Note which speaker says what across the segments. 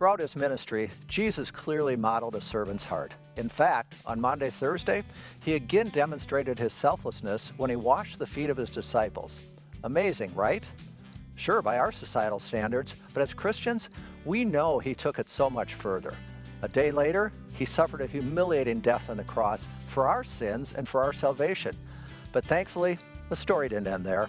Speaker 1: Throughout his ministry, Jesus clearly modeled a servant's heart. In fact, on Maundy, Thursday, he again demonstrated his selflessness when he washed the feet of his disciples. Amazing, right? Sure, by our societal standards, but as Christians, we know he took it so much further. A day later, he suffered a humiliating death on the cross for our sins and for our salvation. But thankfully, the story didn't end there.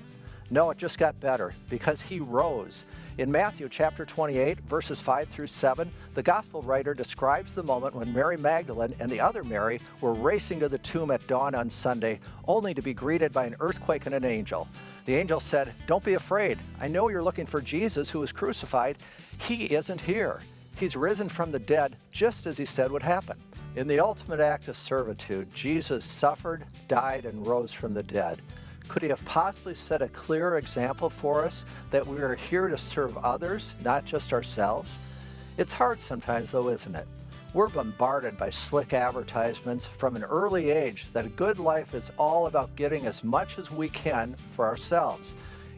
Speaker 1: No, it just got better because he rose. In Matthew chapter 28, verses 5 through 7, the gospel writer describes the moment when Mary Magdalene and the other Mary were racing to the tomb at dawn on Sunday, only to be greeted by an earthquake and an angel. The angel said, "Don't be afraid. I know you're looking for Jesus who was crucified. He isn't here. He's risen from the dead, just as he said would happen." In the ultimate act of servitude, Jesus suffered, died, and rose from the dead. Could he have possibly set a clearer example for us that we are here to serve others, not just ourselves? It's hard sometimes, though, isn't it? We're bombarded by slick advertisements from an early age that a good life is all about getting as much as we can for ourselves.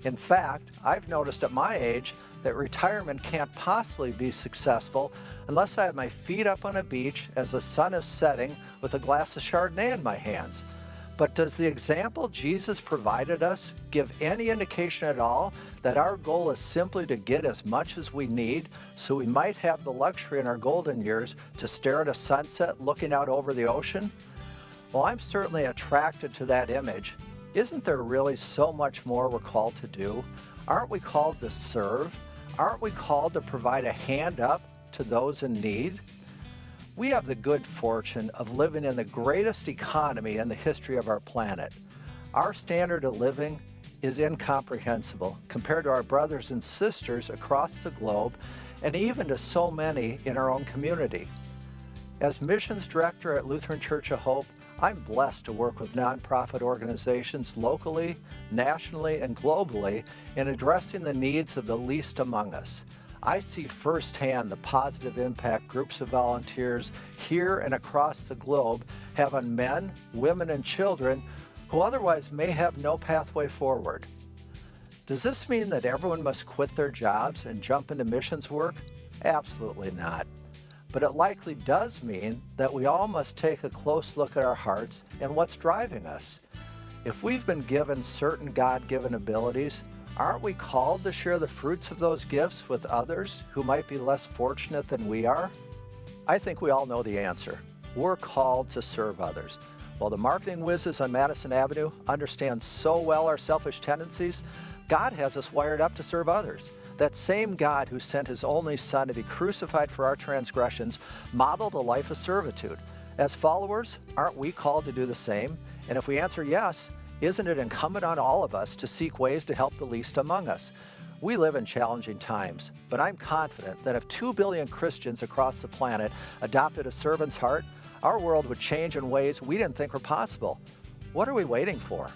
Speaker 1: In fact, I've noticed at my age that retirement can't possibly be successful unless I have my feet up on a beach as the sun is setting with a glass of Chardonnay in my hands. But does the example Jesus provided us give any indication at all that our goal is simply to get as much as we need so we might have the luxury in our golden years to stare at a sunset looking out over the ocean? Well, I'm certainly attracted to that image. Isn't there really so much more we're called to do? Aren't we called to serve? Aren't we called to provide a hand up to those in need? We have the good fortune of living in the greatest economy in the history of our planet. Our standard of living is incomprehensible compared to our brothers and sisters across the globe and even to so many in our own community. As missions director at Lutheran Church of Hope, I'm blessed to work with nonprofit organizations locally, nationally, and globally in addressing the needs of the least among us. I see firsthand the positive impact groups of volunteers here and across the globe have on men, women, and children who otherwise may have no pathway forward. Does this mean that everyone must quit their jobs and jump into missions work? Absolutely not. But it likely does mean that we all must take a close look at our hearts and what's driving us. If we've been given certain God-given abilities, aren't we called to share the fruits of those gifts with others who might be less fortunate than we are? I think we all know the answer. We're called to serve others. While the marketing whizzes on Madison Avenue understand so well our selfish tendencies, God has us wired up to serve others. That same God who sent his only Son to be crucified for our transgressions modeled a life of servitude. As followers, aren't we called to do the same? And if we answer yes, isn't it incumbent on all of us to seek ways to help the least among us? We live in challenging times, but I'm confident that if 2 billion Christians across the planet adopted a servant's heart, our world would change in ways we didn't think were possible. What are we waiting for?